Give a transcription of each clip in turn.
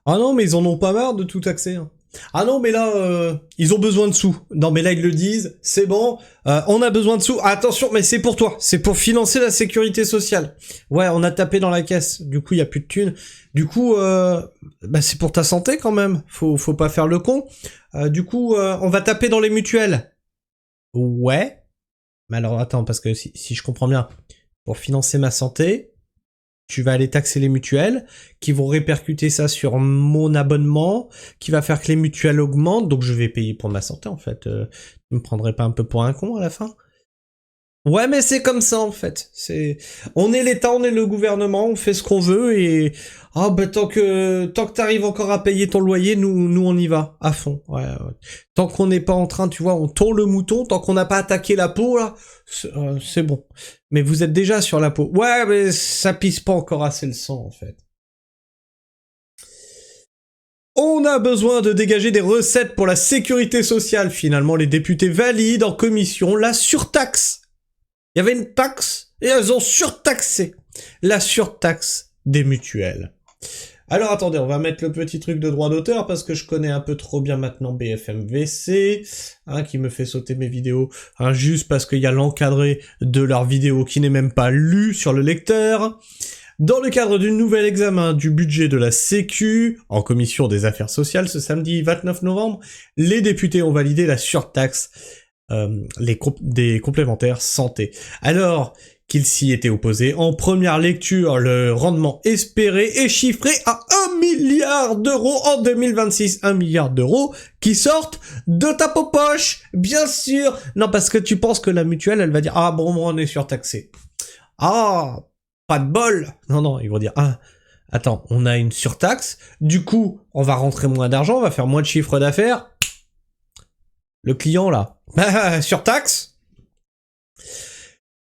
Ah non, mais ils en ont pas marre de tout taxer. Hein. Ah non, mais là, ils ont besoin de sous. Non, mais là, ils le disent, c'est bon, on a besoin de sous. Ah, attention, mais c'est pour toi, c'est pour financer la sécurité sociale. Ouais, on a tapé dans la caisse, du coup, il y a plus de thunes. Du coup, bah, c'est pour ta santé quand même, faut pas faire le con. Du coup, on va taper dans les mutuelles. Ouais. Mais alors, attends, parce que si je comprends bien, pour financer ma santé, tu vas aller taxer les mutuelles, qui vont répercuter ça sur mon abonnement, qui va faire que les mutuelles augmentent, donc je vais payer pour ma santé en fait. Tu me prendrais pas un peu pour un con à la fin? Ouais, mais c'est comme ça en fait. On est l'État, on est le gouvernement, on fait ce qu'on veut et bah tant que t'arrives encore à payer ton loyer, nous on y va à fond. Ouais, ouais. Tant qu'on n'est pas en train, tu vois, on tourne le mouton, tant qu'on n'a pas attaqué la peau là, c'est bon. Mais vous êtes déjà sur la peau. Ouais, mais ça pisse pas encore assez le sang en fait. On a besoin de dégager des recettes pour la sécurité sociale. Finalement, les députés valident en commission la surtaxe. Il y avait une taxe et elles ont surtaxé. La surtaxe des mutuelles. Alors attendez, on va mettre le petit truc de droit d'auteur parce que je connais un peu trop bien maintenant BFMVC, qui me fait sauter mes vidéos, juste parce qu'il y a l'encadré de leurs vidéos qui n'est même pas lu sur le lecteur. Dans le cadre du nouvel examen du budget de la Sécu, en commission des affaires sociales ce samedi 29 novembre, les députés ont validé la surtaxe des complémentaires santé. Alors qu'ils s'y étaient opposés, en première lecture, le rendement espéré est chiffré à 1 milliard d'euros en 2026. 1 milliard d'euros qui sortent de ta poche, bien sûr. Non, parce que tu penses que la mutuelle, elle va dire « Ah bon, on est surtaxé. » Ah, pas de bol. Non, ils vont dire « Ah, attends, on a une surtaxe, du coup, on va rentrer moins d'argent, on va faire moins de chiffre d'affaires. » Le client, là, surtaxe.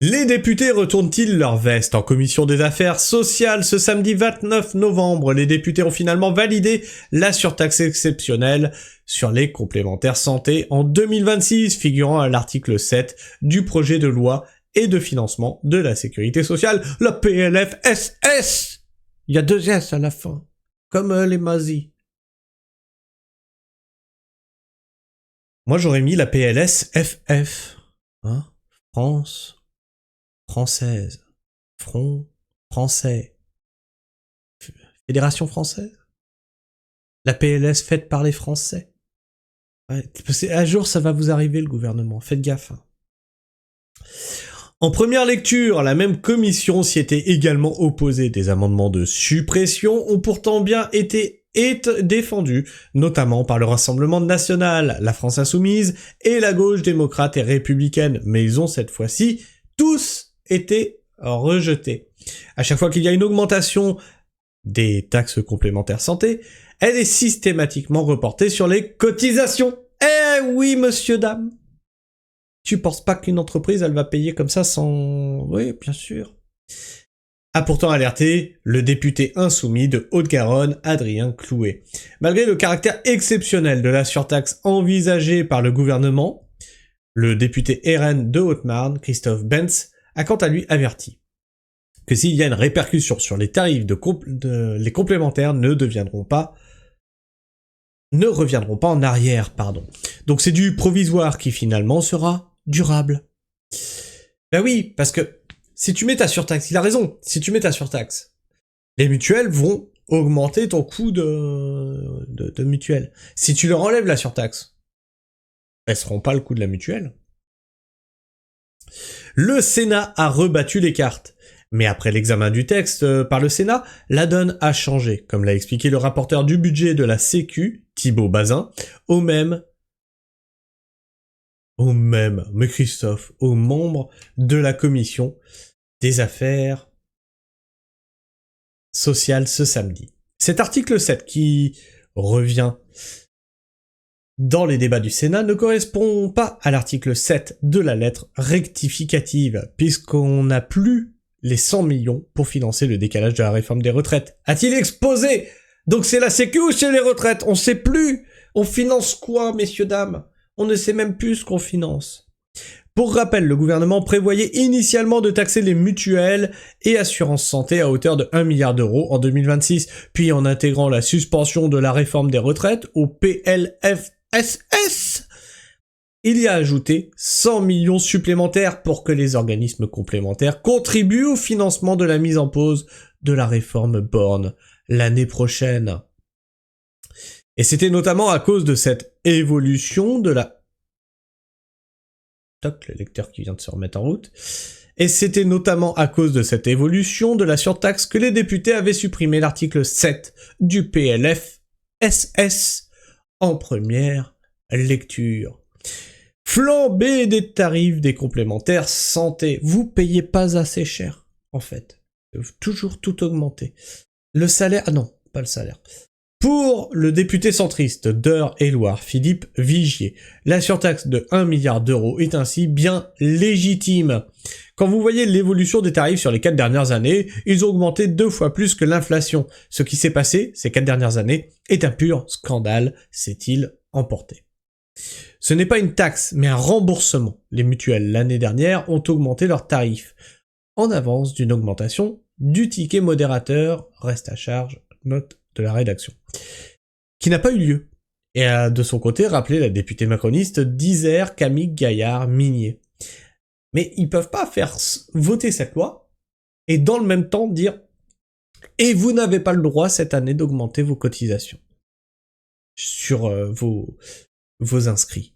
Les députés retournent-ils leur veste en commission des affaires sociales ce samedi 29 novembre? Les députés ont finalement validé la surtaxe exceptionnelle sur les complémentaires santé en 2026, figurant à l'article 7 du projet de loi et de financement de la sécurité sociale, la PLFSS. Il y a 2 S à la fin, comme les mazis. Moi j'aurais mis la PLSFF, France française, Front français, Fédération française, la PLS faite par les Français. Ouais, un jour ça va vous arriver le gouvernement, faites gaffe. En première lecture, la même commission s'y était également opposée. Des amendements de suppression ont pourtant bien été défendus, notamment par le Rassemblement national, la France insoumise et la gauche démocrate et républicaine, mais ils ont cette fois-ci tous été rejetés. À chaque fois qu'il y a une augmentation des taxes complémentaires santé, elle est systématiquement reportée sur les cotisations. Eh oui, monsieur, dame. Tu penses pas qu'une entreprise, elle va payer comme ça sans... Oui, bien sûr. A pourtant alerté le député insoumis de Haute-Garonne, Adrien Clouet. Malgré le caractère exceptionnel de la surtaxe envisagée par le gouvernement, le député RN de Haute-Marne, Christophe Benz, a quant à lui averti que s'il y a une répercussion sur les tarifs les complémentaires ne reviendront pas en arrière, pardon. Donc c'est du provisoire qui finalement sera durable. Ben oui, parce que si tu mets ta surtaxe, il a raison, si tu mets ta surtaxe, les mutuelles vont augmenter ton coût de mutuelle. Si tu leur enlèves la surtaxe, elles seront pas le coût de la mutuelle. Le Sénat a rebattu les cartes. Mais après l'examen du texte par le Sénat, la donne a changé, comme l'a expliqué le rapporteur du budget de la Sécu, Thibault Bazin, aux membres de la commission des affaires sociales ce samedi. Cet article 7 qui revient dans les débats du Sénat ne correspond pas à l'article 7 de la lettre rectificative, puisqu'on n'a plus les 100 millions pour financer le décalage de la réforme des retraites. A-t-il exposé? Donc c'est la Sécu ou c'est les retraites? On sait plus. On finance quoi, messieurs, dames? On ne sait même plus ce qu'on finance. Pour rappel, le gouvernement prévoyait initialement de taxer les mutuelles et assurances santé à hauteur de 1 milliard d'euros en 2026, puis en intégrant la suspension de la réforme des retraites au PLFSS, il y a ajouté 100 millions supplémentaires pour que les organismes complémentaires contribuent au financement de la mise en pause de la réforme Borne l'année prochaine. Et c'était notamment à cause de cette évolution de la... Toc, le lecteur qui vient de se remettre en route. Et c'était notamment à cause de cette évolution de la surtaxe que les députés avaient supprimé l'article 7 du PLFSS en première lecture. Flambée des tarifs des complémentaires santé. Vous payez pas assez cher, en fait. Toujours tout augmenter. Le salaire... Ah non, pas le salaire. Pour le député centriste d'Eure-et-Loir, Philippe Vigier, la surtaxe de 1 milliard d'euros est ainsi bien légitime. Quand vous voyez l'évolution des tarifs sur les 4 dernières années, ils ont augmenté 2 fois plus que l'inflation. Ce qui s'est passé ces 4 dernières années est un pur scandale, s'est-il emporté. Ce n'est pas une taxe, mais un remboursement. Les mutuelles l'année dernière ont augmenté leurs tarifs, en avance d'une augmentation du ticket modérateur, reste à charge, note de la rédaction, qui n'a pas eu lieu, et a de son côté rappelé la députée macroniste d'Isère Camille Gaillard-Minier. Mais ils peuvent pas faire voter cette loi, et dans le même temps dire « Et vous n'avez pas le droit cette année d'augmenter vos cotisations sur vos inscrits. »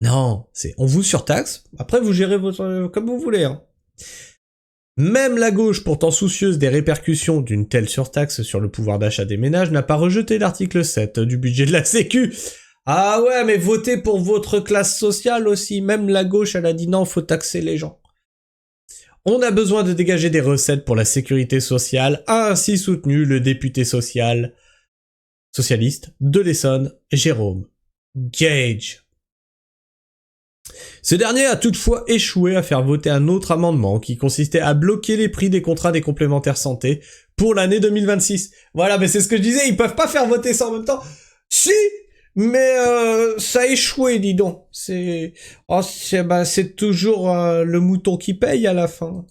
Non, on vous surtaxe, après vous gérez comme vous voulez. Hein. Même la gauche, pourtant soucieuse des répercussions d'une telle surtaxe sur le pouvoir d'achat des ménages, n'a pas rejeté l'article 7 du budget de la Sécu. Ah ouais, mais votez pour votre classe sociale aussi. Même la gauche, elle a dit non, faut taxer les gens. On a besoin de dégager des recettes pour la sécurité sociale, a ainsi soutenu le député socialiste de l'Essonne, Jérôme Gage. Ce dernier a toutefois échoué à faire voter un autre amendement qui consistait à bloquer les prix des contrats des complémentaires santé pour l'année 2026. Voilà, mais c'est ce que je disais, ils peuvent pas faire voter ça en même temps. Si, mais ça a échoué, dis donc. C'est toujours le mouton qui paye à la fin.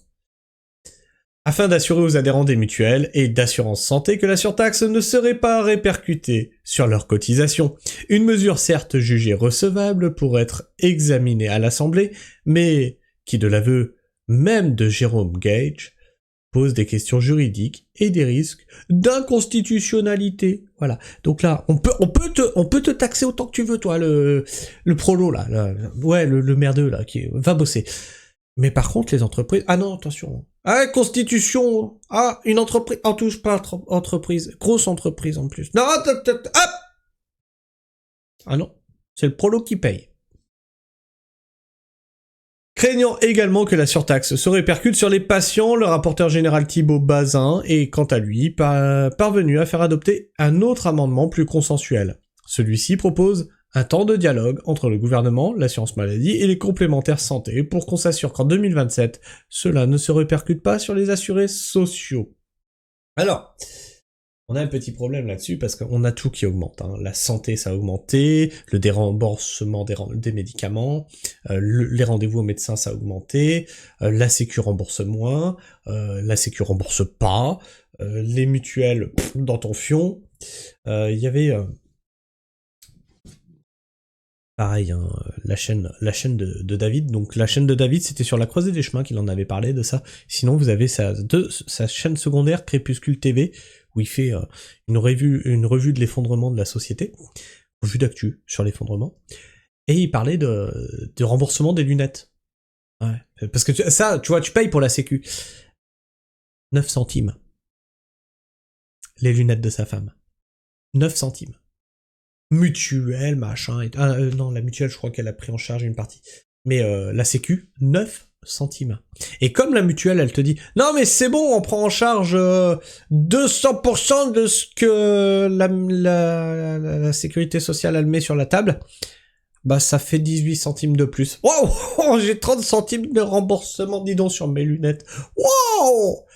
Afin d'assurer aux adhérents des mutuelles et d'assurance santé que la surtaxe ne serait pas répercutée sur leurs cotisations. Une mesure certes jugée recevable pour être examinée à l'Assemblée, mais qui, de l'aveu même de Jérôme Gage, pose des questions juridiques et des risques d'inconstitutionnalité. Voilà. Donc là, on peut te taxer autant que tu veux, toi, le prolo, là. Le merdeux, là, va bosser. Mais par contre, les entreprises... Ah non, attention. Ah, constitution. Ah, une entreprise... On touche pas entreprise. Grosse entreprise en plus. Non, hop. Ah non, c'est le prolo qui paye. Craignant également que la surtaxe se répercute sur les patients, le rapporteur général Thibault Bazin est quant à lui parvenu à faire adopter un autre amendement plus consensuel. Celui-ci propose un temps de dialogue entre le gouvernement, l'assurance maladie et les complémentaires santé pour qu'on s'assure qu'en 2027, cela ne se répercute pas sur les assurés sociaux. Alors, on a un petit problème là-dessus parce qu'on a tout qui augmente. Hein. La santé, ça a augmenté, le déremboursement des médicaments, les rendez-vous au médecin, ça a augmenté, la Sécu rembourse moins, la Sécu rembourse pas, les mutuelles dans ton fion. Il y avait... pareil, hein, la chaîne de David. Donc la chaîne de David, c'était sur la croisée des chemins qu'il en avait parlé de ça. Sinon, vous avez sa chaîne secondaire Crépuscule TV, où il fait une revue de l'effondrement de la société, revue d'actu sur l'effondrement. Et il parlait de remboursement des lunettes. Ouais. Parce que tu vois, tu payes pour la Sécu. 9 centimes. Les lunettes de sa femme. 9 centimes. Mutuelle, machin... non, la mutuelle, je crois qu'elle a pris en charge une partie. Mais la Sécu, 9 centimes. Et comme la mutuelle, elle te dit « Non, mais c'est bon, on prend en charge 200% de ce que la sécurité sociale, elle met sur la table. » Bah, ça fait 18 centimes de plus. Wow, j'ai 30 centimes de remboursement, dis donc, sur mes lunettes. Wow.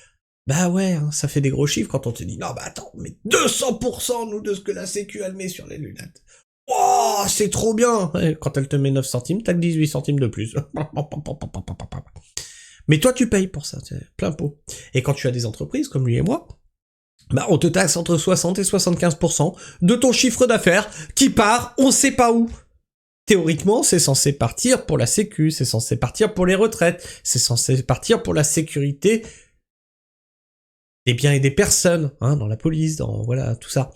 Bah ouais, hein, ça fait des gros chiffres quand on te dit « Non, bah attends, mais 200% nous de ce que la Sécu, elle met sur les lunettes. » Oh, c'est trop bien. Et quand elle te met 9 centimes, t'as que 18 centimes de plus. Mais toi, tu payes pour ça, c'est plein pot. Et quand tu as des entreprises, comme lui et moi, bah, on te taxe entre 60 et 75% de ton chiffre d'affaires qui part, on sait pas où. Théoriquement, c'est censé partir pour la sécu, c'est censé partir pour les retraites, c'est censé partir pour la sécurité des biens et des personnes, hein, dans la police, dans, voilà, tout ça.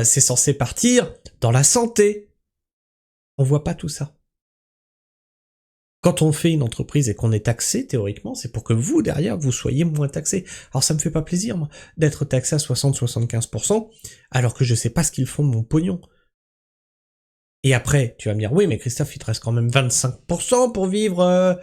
C'est censé partir dans la santé. On voit pas tout ça. Quand on fait une entreprise et qu'on est taxé, théoriquement, c'est pour que vous, derrière, vous soyez moins taxé. Alors ça me fait pas plaisir, moi, d'être taxé à 60-75%, alors que je sais pas ce qu'ils font de mon pognon. Et après, tu vas me dire, oui, mais Christophe, il te reste quand même 25% pour vivre...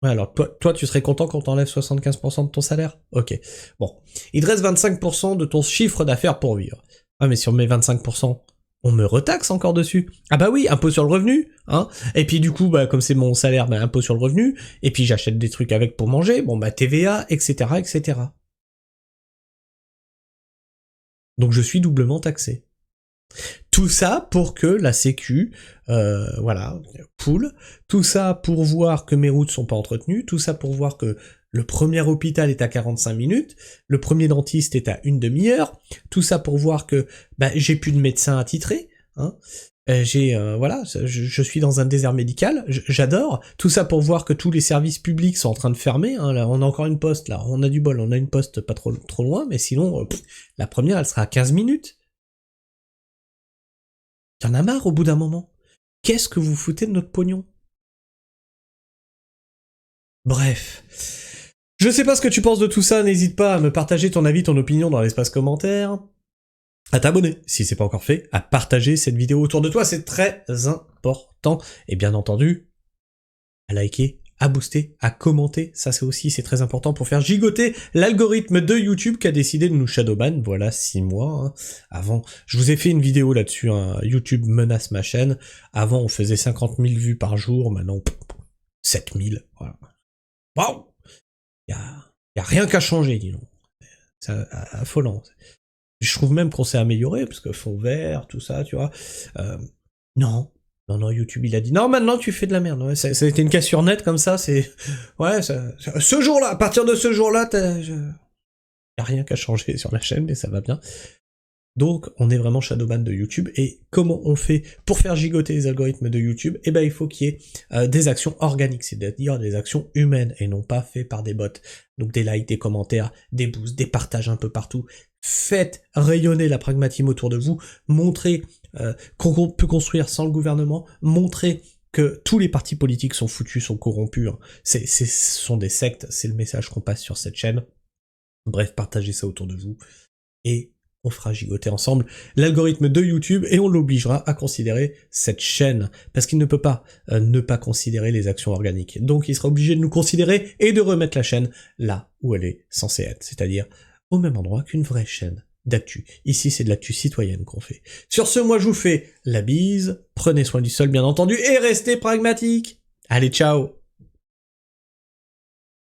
Ouais, alors toi, tu serais content quand t'enlèves 75% de ton salaire? Ok. Bon. Il te reste 25% de ton chiffre d'affaires pour vivre. Ah, mais sur mes 25%, on me retaxe encore dessus. Ah bah oui, impôt sur le revenu, hein. Et puis du coup, bah comme c'est mon salaire, bah impôt sur le revenu. Et puis j'achète des trucs avec pour manger. Bon bah TVA, etc., etc. Donc je suis doublement taxé. Tout ça pour que la sécu, voilà, cool. Tout ça pour voir que mes routes sont pas entretenues. Tout ça pour voir que le premier hôpital est à 45 minutes. Le premier dentiste est à une demi-heure. Tout ça pour voir que bah, j'ai plus de médecin attitré. Hein. Voilà, je suis dans un désert médical. J'adore. Tout ça pour voir que tous les services publics sont en train de fermer. Hein. Là, on a encore une poste. Là, on a du bol. On a une poste pas trop loin, mais sinon, la première, elle sera à 15 minutes. T'en as marre au bout d'un moment. Qu'est-ce que vous foutez de notre pognon? Bref. Je sais pas ce que tu penses de tout ça, n'hésite pas à me partager ton avis, ton opinion dans l'espace commentaire, à t'abonner si c'est pas encore fait, à partager cette vidéo autour de toi, c'est très important, et bien entendu, à liker, à booster, à commenter, ça c'est très important pour faire gigoter l'algorithme de YouTube qui a décidé de nous shadowban, voilà 6 mois, hein. Avant, je vous ai fait une vidéo là-dessus, hein. YouTube menace ma chaîne, avant on faisait 50 000 vues par jour, maintenant 7 000, voilà. Waouh, y a rien qu'à changer, dis donc. C'est affolant. Je trouve même qu'on s'est amélioré, parce que fond vert, tout ça, tu vois. Non, YouTube il a dit non, maintenant tu fais de la merde. Ouais, ça a été une cassure nette comme ça, c'est... Ouais, ce jour-là, à partir de ce jour-là, y a rien qu'à changer sur la chaîne, mais ça va bien. Donc, on est vraiment shadowban de YouTube, et comment on fait pour faire gigoter les algorithmes de YouTube? Eh ben, il faut qu'il y ait des actions organiques, c'est-à-dire des actions humaines, et non pas faites par des bots. Donc des likes, des commentaires, des boosts, des partages un peu partout. Faites rayonner la pragmatisme autour de vous, montrez qu'on peut construire sans le gouvernement, montrez que tous les partis politiques sont foutus, sont corrompus, hein. Ce sont des sectes, c'est le message qu'on passe sur cette chaîne. Bref, partagez ça autour de vous, et on fera gigoter ensemble l'algorithme de YouTube, et on l'obligera à considérer cette chaîne, parce qu'il ne peut pas ne pas considérer les actions organiques. Donc il sera obligé de nous considérer et de remettre la chaîne là où elle est censée être, c'est-à-dire au même endroit qu'une vraie chaîne d'actu. Ici, c'est de l'actu citoyenne qu'on fait. Sur ce, moi je vous fais la bise, prenez soin du sol bien entendu, et restez pragmatiques. Allez, ciao!